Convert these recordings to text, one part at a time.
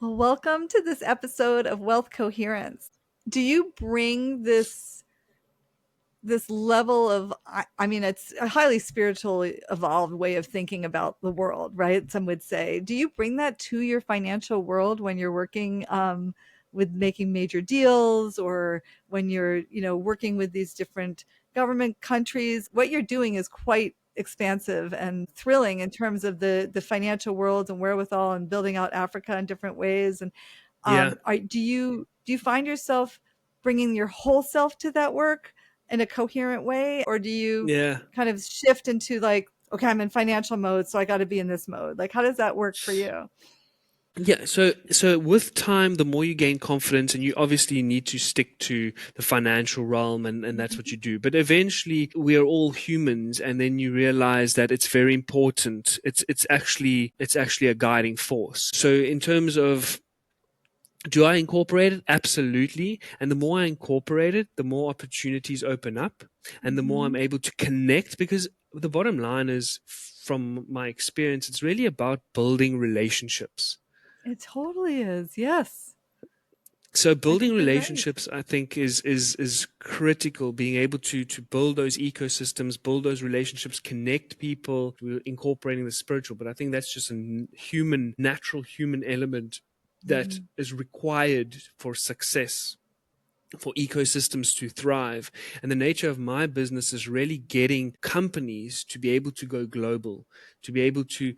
Well, welcome to this episode of Wealth Coherence. Do you bring this level of I mean it's a highly spiritually evolved way of thinking about the world, right? Some would say. Do you bring that to your financial world when you're working with making major deals, or when you're, working with these different government countries? What you're doing is quite expansive and thrilling in terms of the financial world and wherewithal and building out Africa in different ways. And Yeah, do you find yourself bringing your whole self to that work in a coherent way, or do you yeah, kind of shift into like, okay, I'm in financial mode, so I got to be in this mode? Like, how does that work for you? yeah. So with time, the more you gain confidence, and you obviously need to stick to the financial realm, and that's what you do. But eventually, we are all humans, and then you realize that it's very important. It's actually a guiding force. So in terms of, do I incorporate it? Absolutely. And the more I incorporate it, the more opportunities open up, and the more I'm Hmm. able to connect. Because the bottom line is, from my experience, it's really about building relationships. It totally is. Yes, So I building think you're right. relationships, I think, is critical. Being able to build those ecosystems, build those relationships, connect people. We're incorporating the spiritual, but I think that's just a human, natural human element that Hmm. is required for success, for ecosystems to thrive. And the nature of my business is really getting companies to be able to go global, to be able to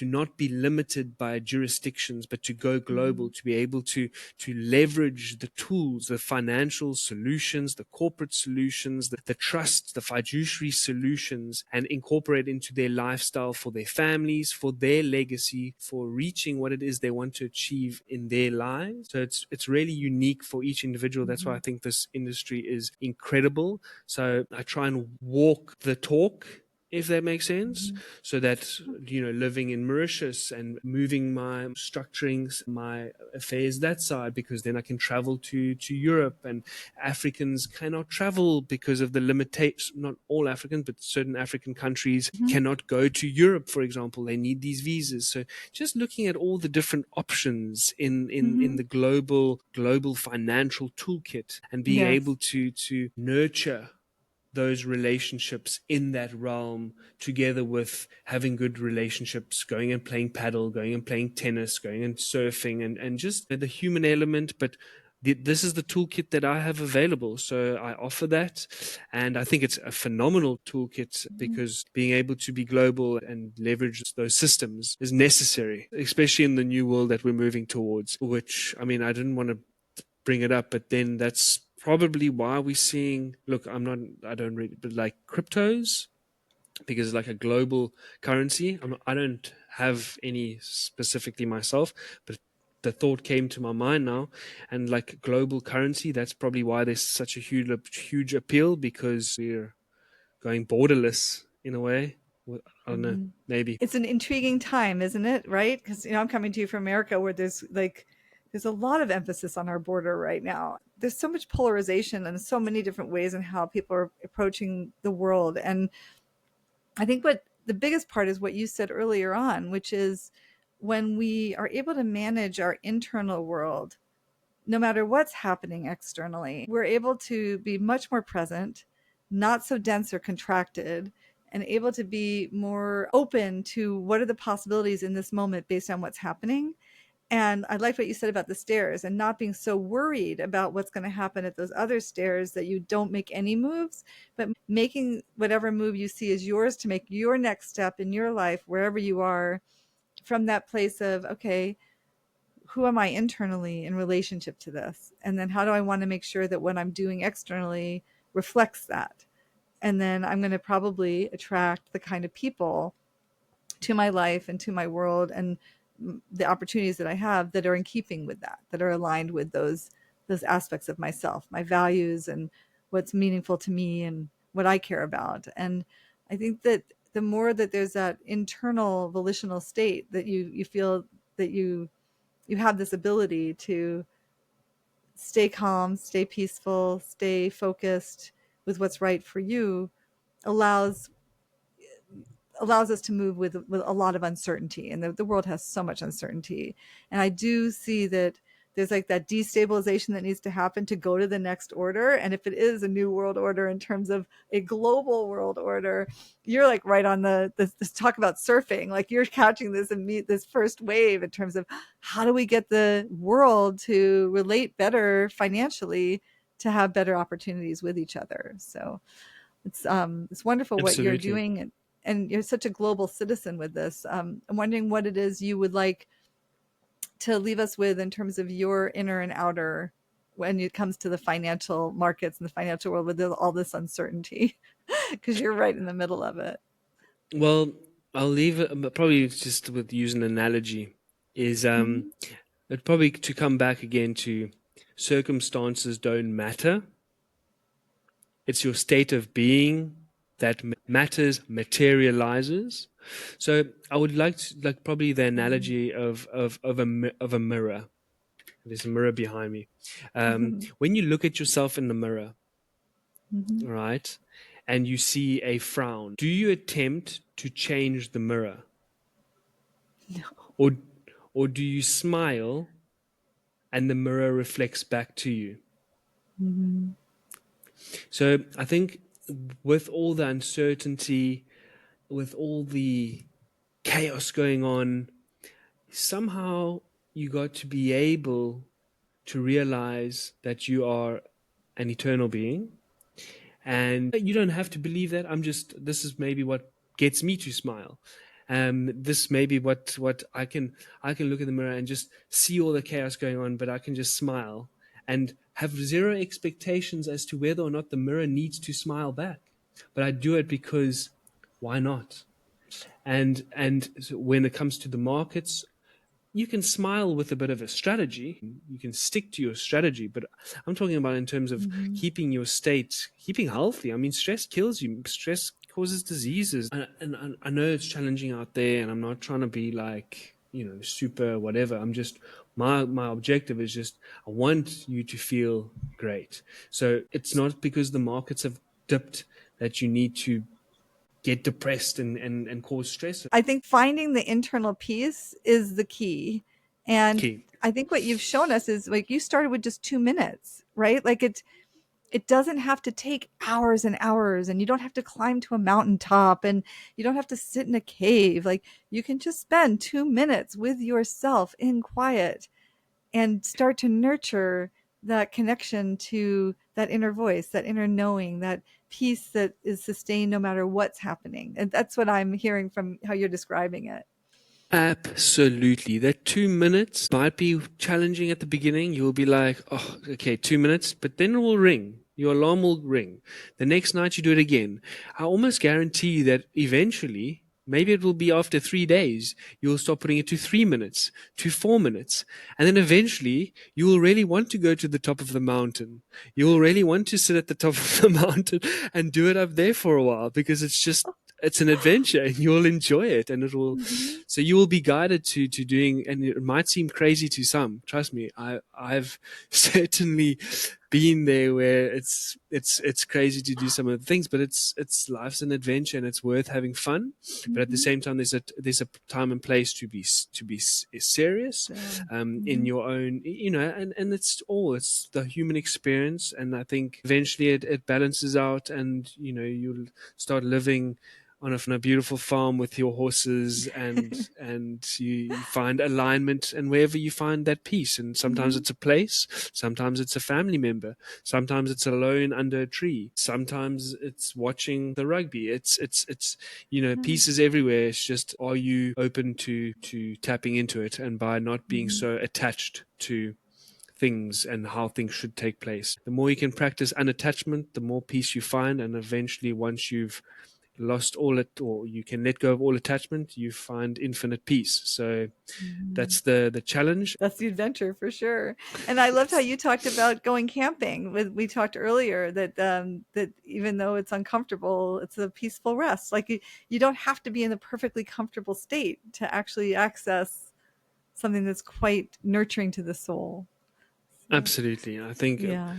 not be limited by jurisdictions, but to go global, Hmm. to be able to leverage the tools, the financial solutions, the corporate solutions, the trust, the fiduciary solutions, and incorporate into their lifestyle, for their families, for their legacy, for reaching what it is they want to achieve in their lives. So it's really unique for each individual. That's why I Hmm. think this industry is incredible. So I try and walk the talk, if that makes sense. Hmm. So that, living in Mauritius and moving structuring my affairs that side, because then I can travel to Europe. And Africans cannot travel because of the limitations. Not all Africans, but certain African countries Hmm. cannot go to Europe, for example. They need these visas. So just looking at all the different options in Hmm. the global financial toolkit, and being Yes. able to nurture those relationships in that realm, together with having good relationships, going and playing paddle, going and playing tennis, going and surfing, and just the human element. But this is the toolkit that I have available. So I offer that. And I think it's a phenomenal toolkit, Hmm. because being able to be global and leverage those systems is necessary, especially in the new world that we're moving towards, which, I mean, I didn't want to bring it up, but then that's probably why we're seeing, look, I don't read, but like cryptos, because it's like a global currency. I don't have any specifically myself, but the thought came to my mind now. And like global currency, that's probably why there's such a huge appeal, because we're going borderless in a way. I don't know, Hmm. maybe. It's an intriguing time, isn't it? Right? Because I'm coming to you from America, where there's a lot of emphasis on our border right now. There's so much polarization and so many different ways in how people are approaching the world. And I think what the biggest part is what you said earlier on, which is when we are able to manage our internal world, no matter what's happening externally, we're able to be much more present, not so dense or contracted, and able to be more open to what are the possibilities in this moment based on what's happening. And I like what you said about the stairs and not being so worried about what's going to happen at those other stairs that you don't make any moves, but making whatever move you see as yours to make your next step in your life, wherever you are, from that place of, okay, who am I internally in relationship to this? And then how do I want to make sure that what I'm doing externally reflects that? And then I'm going to probably attract the kind of people to my life and to my world and the opportunities that I have that are in keeping with that, that are aligned with those aspects of myself, my values, and what's meaningful to me and what I care about. And I think that the more that there's that internal volitional state that you feel that you have this ability to stay calm, stay peaceful, stay focused with what's right for you, allows allows us to move with a lot of uncertainty, and the world has so much uncertainty. And I do see that there's like that destabilization that needs to happen to go to the next order. And if it is a new world order in terms of a global world order, you're like right on this talk about surfing, like you're catching this and meet this first wave in terms of how do we get the world to relate better financially, to have better opportunities with each other. So it's wonderful what you're Absolutely. doing, and you're such a global citizen with this. I'm wondering what it is you would like to leave us with in terms of your inner and outer when it comes to the financial markets and the financial world with all this uncertainty, because you're right in the middle of it. Well, I'll leave it but probably just with use an analogy is Mm-hmm. it probably to come back again to circumstances don't matter. It's your state of being that matters, materializes. So I would like to, like probably the analogy of a mirror. There's a mirror behind me. Mm-hmm. When you look at yourself in the mirror, Mm-hmm. right, and you see a frown, do you attempt to change the mirror, No. or do you smile and the mirror reflects back to you? Mm-hmm. So I think with all the uncertainty, with all the chaos going on, somehow you got to be able to realize that you are an eternal being. And you don't have to believe that. This is maybe what gets me to smile. This may be what I can look in the mirror and just see all the chaos going on, but I can just smile and have zero expectations as to whether or not the mirror needs to smile back. But I do it because why not? And so when it comes to the markets, you can smile with a bit of a strategy. You can stick to your strategy, but I'm talking about in terms of Mm-hmm. keeping your state, keeping healthy. I mean, stress kills you. Stress causes diseases. And I know it's challenging out there, and I'm not trying to be like, super whatever. I'm just, my objective is just, I want you to feel great. So it's not because the markets have dipped that you need to get depressed and cause stress. I think finding the internal peace is the key. And Key. I think what you've shown us is like you started with just 2 minutes, right? Like it doesn't have to take hours and hours, and you don't have to climb to a mountaintop, and you don't have to sit in a cave. Like you can just spend 2 minutes with yourself in quiet and start to nurture that connection to that inner voice, that inner knowing, that peace that is sustained no matter what's happening. And that's what I'm hearing from how you're describing it. Absolutely. That 2 minutes might be challenging at the beginning. You'll be like, oh, okay, 2 minutes, but then it will ring. Your alarm will ring. The next night you do it again. I almost guarantee you that eventually, maybe it will be after 3 days, you'll start putting it to 3 minutes, to 4 minutes. And then eventually you will really want to go to the top of the mountain. You will really want to sit at the top of the mountain and do it up there for a while because it's an adventure and you'll enjoy it and it will Mhm. so you will be guided to doing, and it might seem crazy to some. Trust me, I've certainly been there where it's crazy to do some of the things, but it's life's an adventure and it's worth having fun. But at the Mhm. same time, there's a time and place to be serious, So, in mhm. your own, and it's the human experience, and I think eventually it balances out, and you'll start living on a beautiful farm with your horses and you find alignment and wherever you find that peace, and sometimes Mhm. it's a place, sometimes it's a family member, sometimes it's alone under a tree, sometimes it's watching the rugby. It's Yeah. pieces everywhere. It's just, are you open to tapping into it, and by not being Mhm. so attached to things and how things should take place. The more you can practice unattachment, the more peace you find, and eventually once you've lost all it, or you can let go of all attachment, you find infinite peace. So Mhm. that's the challenge. That's the adventure for sure. And I loved how you talked about going camping. We talked earlier that that even though it's uncomfortable, it's a peaceful rest. Like you don't have to be in a perfectly comfortable state to actually access something that's quite nurturing to the soul. So Absolutely. I think yeah.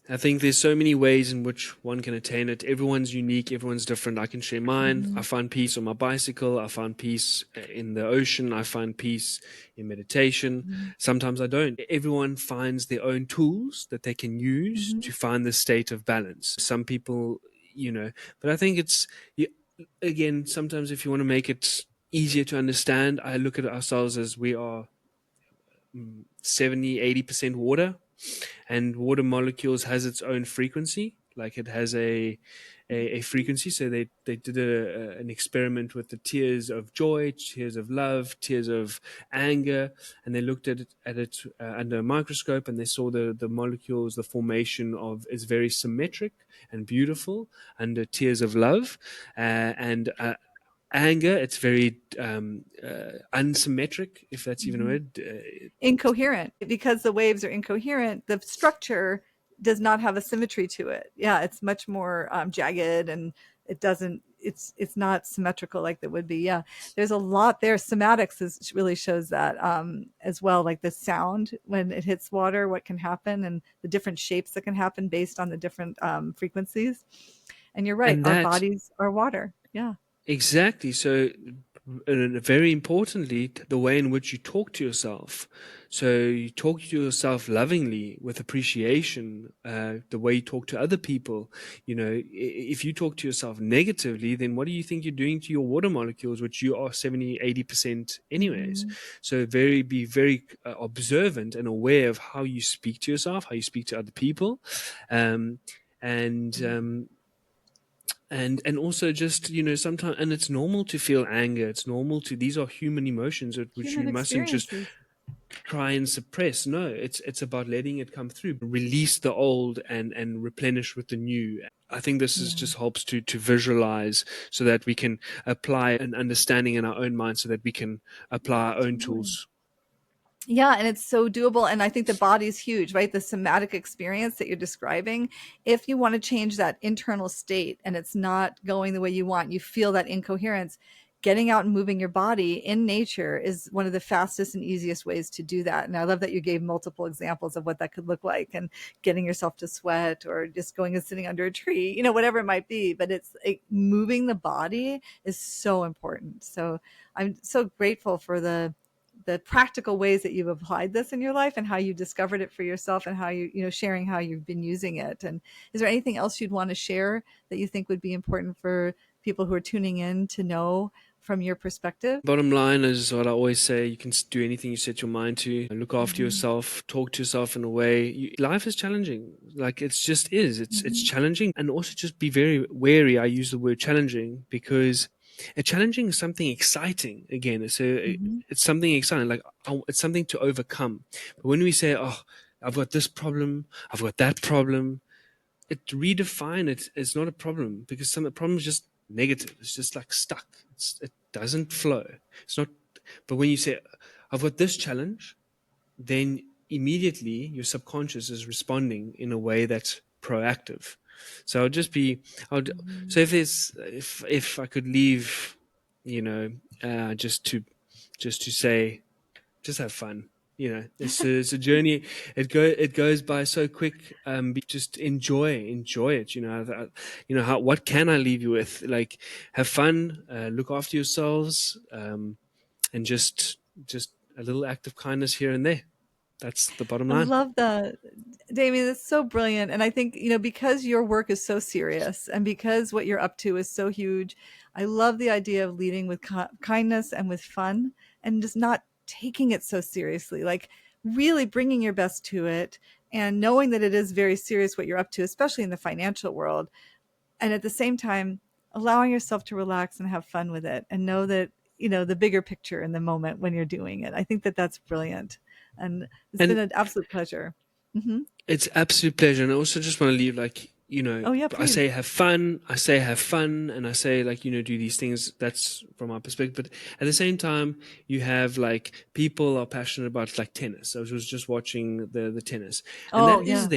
I think there's so many ways in which one can attain it. Everyone's unique, everyone's different. I can share mine. I Hmm. find peace on my bicycle. I find peace in the ocean. I find peace in meditation. Hmm. Sometimes I don't. Everyone finds their own tools that they can use Hmm. to find the state of balance. Some people, but I think again, sometimes if you want to make it easier to understand, I look at ourselves as we are 70, 80% water, and water molecules has its own frequency. Like it has a frequency. So they did an experiment with the tears of joy, tears of love, tears of anger, and they looked at it under a microscope, and they saw the molecules, the formation of is very symmetric and beautiful under tears of love, and anger, it's very unsymmetric, if that's even a Hmm. word. Incoherent, because the waves are incoherent. The structure does not have a symmetry to it. Yeah, it's much more jagged, and it doesn't. It's not symmetrical like that would be. Yeah, there's a lot there. Somatics really shows that as well, like the sound when it hits water, what can happen, and the different shapes that can happen based on the different frequencies. And you're right, And our that bodies are water. Yeah. exactly. So, very importantly, the way in which you talk to yourself. So, you talk to yourself lovingly with appreciation, the way you talk to other people. If you talk to yourself negatively, then what do you think you're doing to your water molecules, which you are 70, 80% anyways? Hmm. So, be very observant and aware of how you speak to yourself, how you speak to other people. Um, and and also just sometimes, and it's normal to feel anger, it's normal to, these are human emotions which Human you mustn't just experiences. try and suppress. No, it's about letting it come through, release the old and replenish with the new. I think this is Yeah, just helps to visualize, so that we can apply an understanding in our own mind, so that we can apply our own totally. tools. Yeah, and it's so doable. And I think the body's huge, right? The somatic experience that you're describing. If you want to change that internal state and it's not going the way you want, you feel that incoherence, getting out and moving your body in nature is one of the fastest and easiest ways to do that. And I love that you gave multiple examples of what that could look like, and getting yourself to sweat, or just going and sitting under a tree, whatever it might be. But it's moving the body is so important. So I'm so grateful for the practical ways that you've applied this in your life, and how you discovered it for yourself, and how sharing how you've been using it. And is there anything else you'd want to share that you think would be important for people who are tuning in to know from your perspective? Bottom line is what I always say: you can do anything you set your mind to. Look after Hmm. yourself, talk to yourself in a way. Life is challenging. Like it's just is. It's Hmm. challenging, and also just be very wary. I use the word challenging because a challenging is something exciting. Again, Hmm. it's something exciting. Like it's something to overcome. But when we say, "Oh, I've got this problem, I've got that problem," it redefine it. It's not a problem, because some problem is just negative. It's just like stuck. It doesn't flow. It's not. But when you say, I've got this challenge, then immediately your subconscious is responding in a way that's proactive. So I'll just be, I'll, Hmm. so if I could leave, you know, just to say, just have fun. It's a journey. It goes by so quick. Just enjoy it. What can I leave you with? Like, have fun, look after yourselves, and just a little act of kindness here and there. That's the bottom I line. love that, Damien. It's so brilliant. And I think, because your work is so serious, and because what you're up to is so huge, I love the idea of leading with kindness and with fun, and just not taking it so seriously, like really bringing your best to it, and knowing that it is very serious what you're up to, especially in the financial world. And at the same time, allowing yourself to relax and have fun with it, and know that, the bigger picture in the moment when you're doing it. I think that that's brilliant. And it's been And an absolute pleasure. Hmm. it's absolute pleasure. And I also just want to leave, like, Oh, yeah, I say please. have fun, and I say, like, do these things. That's from my perspective. But at the same time, you have, like, people are passionate about, like, tennis. I was just watching the tennis, and Oh, yeah.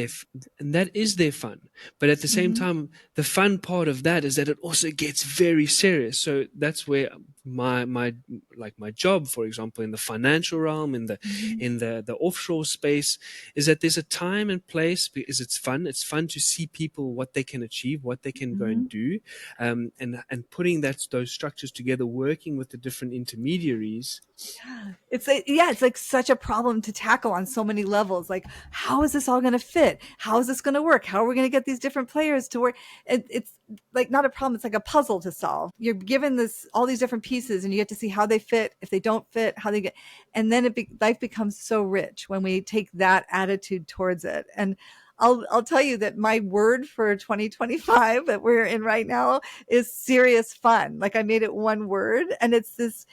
that is their fun. But at the same Hmm. time, the fun part of that is that it also gets very serious. So that's where my like my job, for example, in the financial realm, in the Mhm. the offshore space, is that there's a time and place because it's fun to see people what they can achieve, what they can go and Mhm. do, and putting those structures together, working with the different intermediaries. Yeah. It's like, yeah, it's like such a problem to tackle on so many levels. Like, how is this all going to fit? How is this going to work? How are we going to get these different players to work? It's like not a problem. It's like a puzzle to solve. You're given this all these different pieces, and you get to see how they fit. If they don't fit, how they get, and then life becomes so rich when we take that attitude towards it. And I'll tell you that my word for 2025 that we're in right now is serious fun. Like I made it one word, and it's this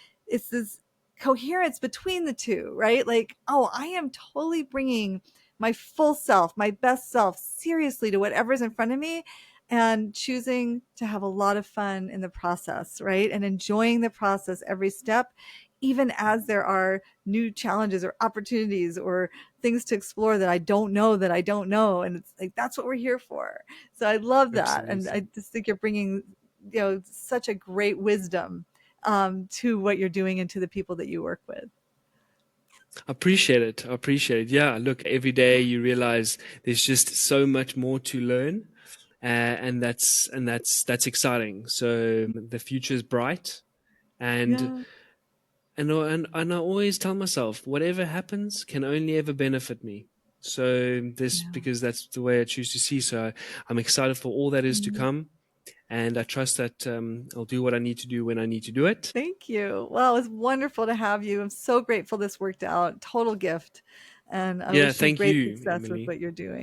coherence between the two, right? Like, oh, I am totally bringing my full self, my best self seriously to whatever's in front of me and choosing to have a lot of fun in the process, right? And enjoying the process every step, even as there are new challenges or opportunities or things to explore that I don't know that I don't know. And it's like, that's what we're here for. So I love that. And I Absolutely. just think you're bringing, such a great wisdom to what you're doing and to the people that you work with. I appreciate it. I appreciate it. Yeah, look, every day you realize there's just so much more to learn, and that's exciting. So the future is bright, and Yeah. and I always tell myself, whatever happens can only ever benefit me. So this Yeah. because that's the way I choose to see. So I'm excited for all that is to Mhm. come, and I trust that I'll do what I need to do when I need to do it. Thank you. Well, it was wonderful to have you. I'm so grateful this worked out. Total gift. And I Yeah, wish you thank great you, success with Emily. what you're doing.